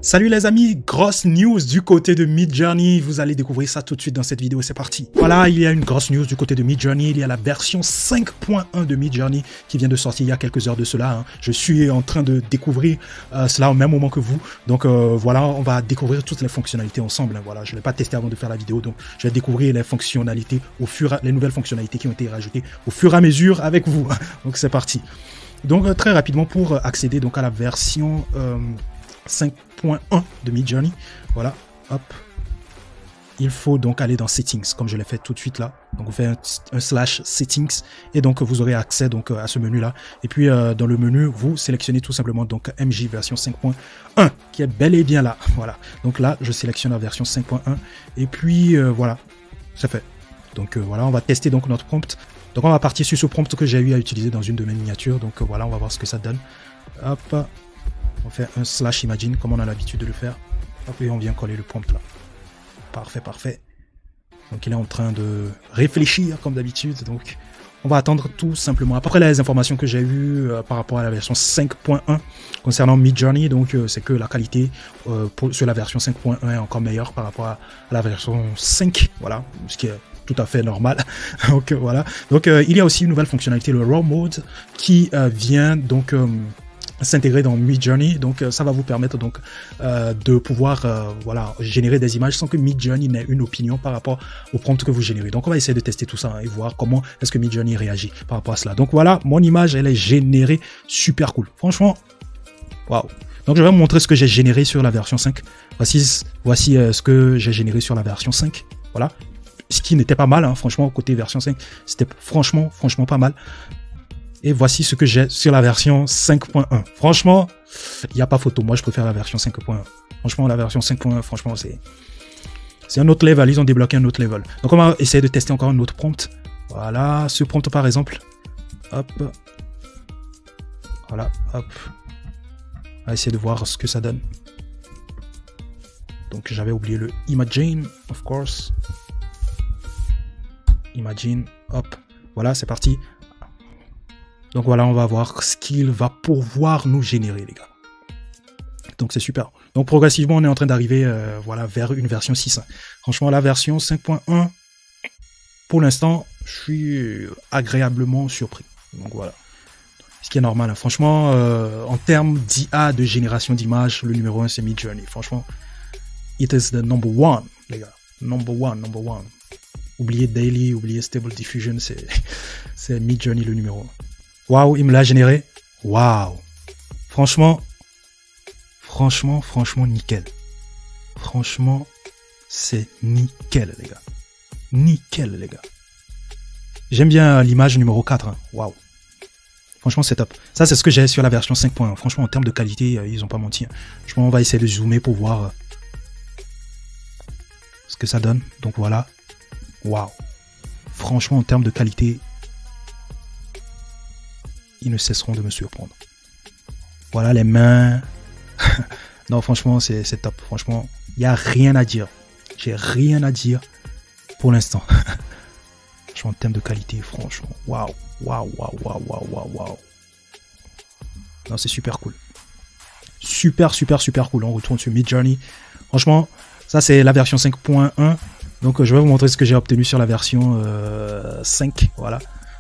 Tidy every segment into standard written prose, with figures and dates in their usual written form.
Salut les amis, grosse news du côté de Midjourney, vous allez découvrir ça tout de suite dans cette vidéo, c'est parti. Voilà, il y a une grosse news du côté de Midjourney, il y a la version 5.1 de Midjourney qui vient de sortir il y a quelques heures de cela. Je suis en train de découvrir cela au même moment que vous, donc voilà, on va découvrir toutes les fonctionnalités ensemble. Voilà, je ne l'ai pas testé avant de faire la vidéo, donc je vais découvrir les fonctionnalités les nouvelles fonctionnalités qui ont été rajoutées au fur et à mesure avec vous. Donc c'est parti. Donc très rapidement, pour accéder donc à la version 5.1 de Midjourney, voilà, hop, il faut donc aller dans Settings, comme je l'ai fait tout de suite là. Donc vous faites un slash Settings et donc vous aurez accès donc à ce menu là. Et puis dans le menu, vous sélectionnez tout simplement donc MJ version 5.1 qui est bel et bien là. Voilà. Donc là, je sélectionne la version 5.1 et puis voilà, c'est fait. Donc voilà, on va tester donc notre prompt. Donc on va partir sur ce prompt que j'ai eu à utiliser dans une de mes miniatures. Donc voilà, on va voir ce que ça donne. Hop. On fait un slash imagine comme on a l'habitude de le faire. Hop, et on vient coller le prompt là. Parfait, parfait. Donc il est en train de réfléchir comme d'habitude. Donc on va attendre tout simplement. Après les informations que j'ai eues par rapport à la version 5.1 concernant Midjourney, donc c'est que la qualité sur la version 5.1 est encore meilleure par rapport à la version 5. Voilà, ce qui est tout à fait normal. Donc voilà. Donc il y a aussi une nouvelle fonctionnalité, le RAW mode, qui vient donc s'intégrer dans Midjourney, donc ça va vous permettre donc de pouvoir voilà, générer des images sans que Midjourney n'ait une opinion par rapport au prompt que vous générez. Donc on va essayer de tester tout ça et voir comment est-ce que Midjourney réagit par rapport à cela. Donc voilà, mon image elle est générée, super cool. Franchement, waouh. Donc je vais vous montrer ce que j'ai généré sur la version 5. Voici ce que j'ai généré sur la version 5. Voilà, ce qui n'était pas mal, hein, franchement côté version 5, c'était franchement pas mal. Et voici ce que j'ai sur la version 5.1. Franchement, il n'y a pas photo. Moi, je préfère la version 5.1. Franchement, la version 5.1, franchement, c'est un autre level. Ils ont débloqué un autre level. Donc, on va essayer de tester encore un autre prompt. Voilà, ce prompt, par exemple. Hop. Voilà, hop. On va essayer de voir ce que ça donne. Donc, j'avais oublié le Imagine, of course. Imagine, hop. Voilà, c'est parti. Donc voilà, on va voir ce qu'il va pouvoir nous générer, les gars. Donc c'est super. Donc progressivement, on est en train d'arriver voilà, vers une version 6. Franchement, la version 5.1, pour l'instant, je suis agréablement surpris. Donc voilà. Ce qui est normal. Hein. Franchement, en termes d'IA, de génération d'images, le numéro 1, c'est Midjourney. Franchement, it is the number one, les gars. Number one. Oubliez Daily, oubliez Stable Diffusion, c'est Midjourney le numéro 1. Waouh, il me l'a généré. Waouh. Franchement, nickel. Franchement, c'est nickel, les gars. Nickel, les gars. J'aime bien l'image numéro 4. Hein. Waouh. Franchement, c'est top. Ça, c'est ce que j'ai sur la version 5.1. Franchement, en termes de qualité, ils n'ont pas menti. Hein. Franchement, on va essayer de zoomer pour voir ce que ça donne. Donc voilà. Waouh. Franchement, en termes de qualité, ils ne cesseront de me surprendre. Voilà les mains. Non, franchement, c'est top. Franchement, il n'y a rien à dire. J'ai rien à dire pour l'instant. Franchement, en termes de qualité, franchement, waouh. Non, c'est super cool. Super cool. On retourne sur Midjourney. Franchement, ça, c'est la version 5.1. Donc, je vais vous montrer ce que j'ai obtenu sur la version 5. Voilà.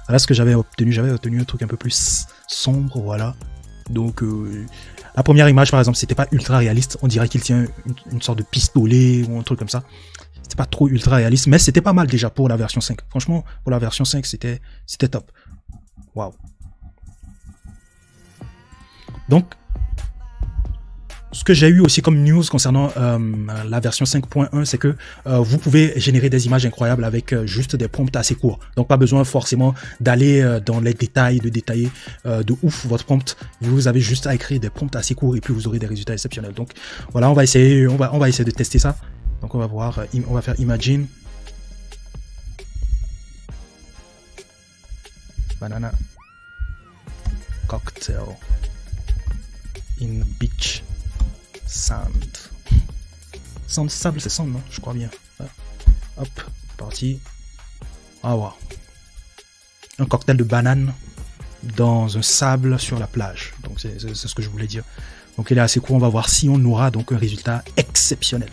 Voilà ce que j'avais obtenu. J'avais obtenu un truc un peu plus sombre, voilà. Donc, la première image, par exemple, c'était pas ultra réaliste. On dirait qu'il tient une sorte de pistolet ou un truc comme ça. C'était pas trop ultra réaliste, mais c'était pas mal déjà pour la version 5. Franchement, pour la version 5, c'était top. Waouh. Donc, ce que j'ai eu aussi comme news concernant la version 5.1, c'est que vous pouvez générer des images incroyables avec juste des prompts assez courts. Donc pas besoin forcément d'aller dans les détails, de détailler de ouf votre prompt. Vous avez juste à écrire des prompts assez courts et puis vous aurez des résultats exceptionnels. Donc voilà, on va essayer de tester ça. Donc on va voir, on va faire Imagine. Banana. Cocktail. In beach. Sand. Sable, c'est sand, non? Je crois bien. Ouais. Hop, parti. Ah, wow. Un cocktail de banane dans un sable sur la plage. Donc, c'est ce que je voulais dire. Donc il est assez court, on va voir si on aura donc un résultat exceptionnel.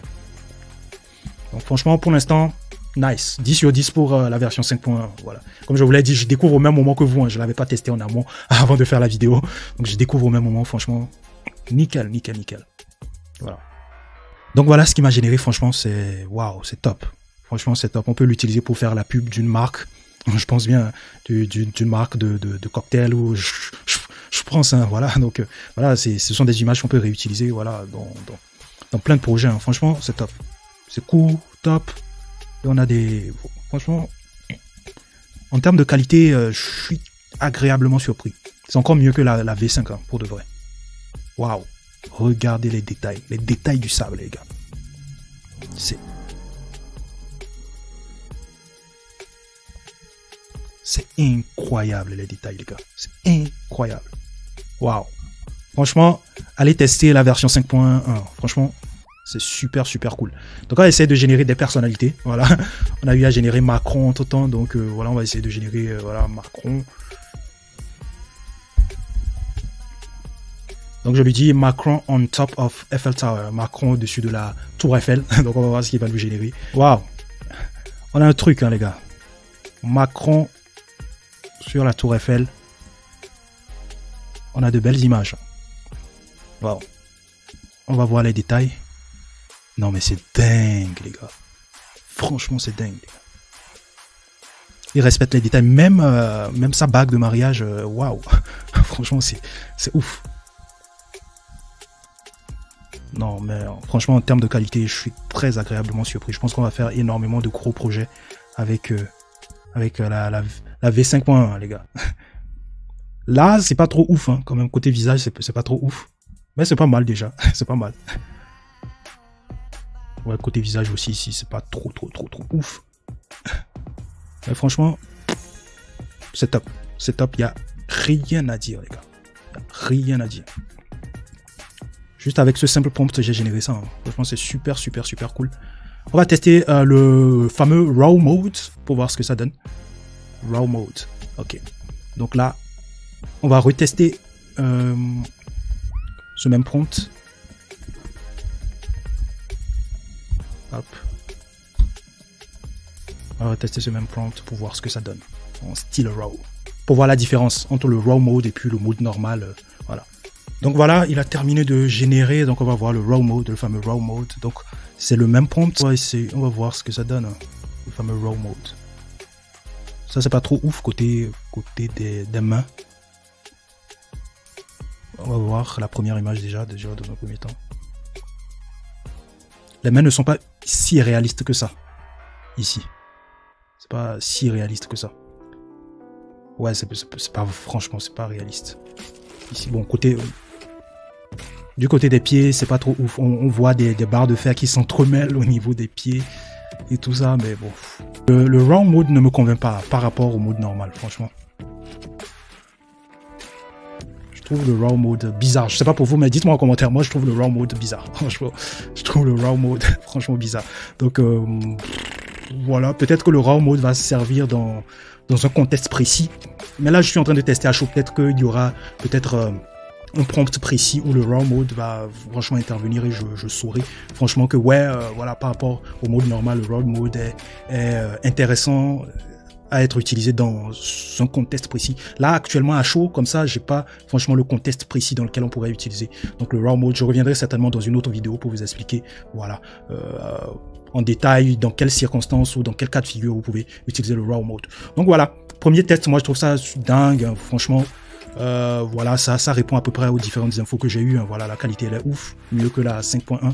Donc franchement, pour l'instant, nice. 10 sur 10 pour la version 5.1. Voilà. Comme je vous l'ai dit, je découvre au même moment que vous. Hein. Je ne l'avais pas testé en amont avant de faire la vidéo. Donc je découvre au même moment, franchement. Nickel, nickel, nickel. Voilà. Donc voilà ce qui m'a généré, franchement, c'est waouh, c'est top. Franchement, c'est top. On peut l'utiliser pour faire la pub d'une marque. Je pense bien, d'une marque de cocktail ou je pense, hein, voilà. Donc voilà, ce sont des images qu'on peut réutiliser, voilà, dans plein de projets. Hein. Franchement, c'est top. C'est cool, top. Et on a des... Franchement, en termes de qualité, je suis agréablement surpris. C'est encore mieux que la V5, hein, pour de vrai. Waouh. Regardez les détails du sable, les gars. C'est incroyable, les détails, les gars. C'est incroyable. Waouh. Franchement, allez tester la version 5.1. Franchement, c'est super, super cool. Donc, on va essayer de générer des personnalités. Voilà. On a eu à générer Macron tout le temps. Donc, voilà, on va essayer de générer voilà, Macron. Donc, je lui dis Macron on top of Eiffel Tower. Macron au-dessus de la tour Eiffel. Donc, on va voir ce qu'il va nous générer. Waouh. On a un truc, hein, les gars. Macron sur la tour Eiffel. On a de belles images. Waouh. On va voir les détails. Non, mais c'est dingue, les gars. Franchement, c'est dingue, les gars. Il respecte les détails. Même sa bague de mariage, waouh. Franchement, c'est ouf. Non, mais franchement, en termes de qualité, je suis très agréablement surpris. Je pense qu'on va faire énormément de gros projets avec la V5.1, les gars. Là, c'est pas trop ouf, hein. Quand même, côté visage, c'est pas trop ouf. Mais c'est pas mal déjà. C'est pas mal. Ouais, côté visage aussi, ici, c'est pas trop ouf. Mais franchement, c'est top. C'est top. Il n'y a rien à dire, les gars. Y a rien à dire. Juste avec ce simple prompt, j'ai généré ça. Hein. Franchement, c'est super, super, super cool. On va tester le fameux RAW mode pour voir ce que ça donne. RAW mode. Ok. Donc là, on va retester ce même prompt. Hop. On va tester ce même prompt pour voir ce que ça donne en style RAW. Pour voir la différence entre le RAW mode et puis le mode normal. Voilà. Donc voilà, il a terminé de générer. Donc on va voir le RAW mode, le fameux RAW mode. Donc c'est le même prompt. On va voir ce que ça donne. Hein, le fameux RAW mode. Ça c'est pas trop ouf côté des mains. On va voir la première image déjà dans un premier temps. Les mains ne sont pas si réalistes que ça. Ici. C'est pas si réaliste que ça. Ouais, c'est pas, franchement, c'est pas réaliste. Ici, bon, du côté des pieds, c'est pas trop ouf. On voit des barres de fer qui s'entremêlent au niveau des pieds et tout ça, mais bon. Le RAW mode ne me convainc pas par rapport au mode normal, franchement. Je trouve le RAW mode bizarre. Je sais pas pour vous, mais dites-moi en commentaire. Moi, je trouve le RAW mode bizarre. Franchement, je trouve le RAW mode franchement bizarre. Donc, voilà. Peut-être que le RAW mode va servir dans un contexte précis. Mais là, je suis en train de tester à chaud. Peut-être qu'il y aura un prompt précis où le RAW mode va franchement intervenir et je saurai franchement que ouais, voilà, par rapport au mode normal, le RAW mode est intéressant à être utilisé dans un contexte précis. Là, actuellement, à chaud, comme ça, j'ai pas franchement le contexte précis dans lequel on pourrait utiliser. Donc le RAW mode, je reviendrai certainement dans une autre vidéo pour vous expliquer, voilà, en détail, dans quelles circonstances ou dans quel cas de figure vous pouvez utiliser le RAW mode. Donc voilà, premier test, moi je trouve ça dingue, hein, franchement. Voilà, ça répond à peu près aux différentes infos que j'ai eues. Hein. Voilà, la qualité elle est ouf, mieux que la 5.1.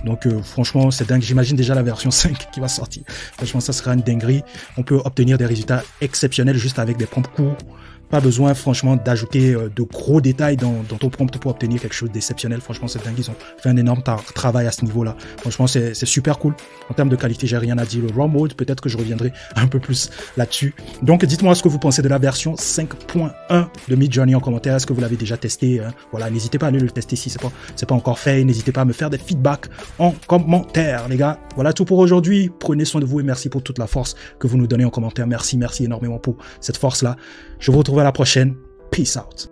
Donc franchement, c'est dingue. J'imagine déjà la version 5 qui va sortir. Franchement, ça sera une dinguerie. On peut obtenir des résultats exceptionnels juste avec des prompts courts. Pas besoin franchement d'ajouter de gros détails dans ton prompt pour obtenir quelque chose d'exceptionnel. Franchement, c'est dingue. Ils ont fait un énorme travail à ce niveau-là. Franchement, c'est super cool. En termes de qualité, j'ai rien à dire. Le RAW mode, peut-être que je reviendrai un peu plus là-dessus. Donc, dites-moi ce que vous pensez de la version 5.1 de Midjourney en commentaire. Est-ce que vous l'avez déjà testé, hein? Voilà, n'hésitez pas à aller le tester si c'est pas encore fait. N'hésitez pas à me faire des feedbacks en commentaire, les gars. Voilà tout pour aujourd'hui. Prenez soin de vous et merci pour toute la force que vous nous donnez en commentaire. Merci énormément pour cette force-là. Je vous retrouve à la prochaine. Peace out.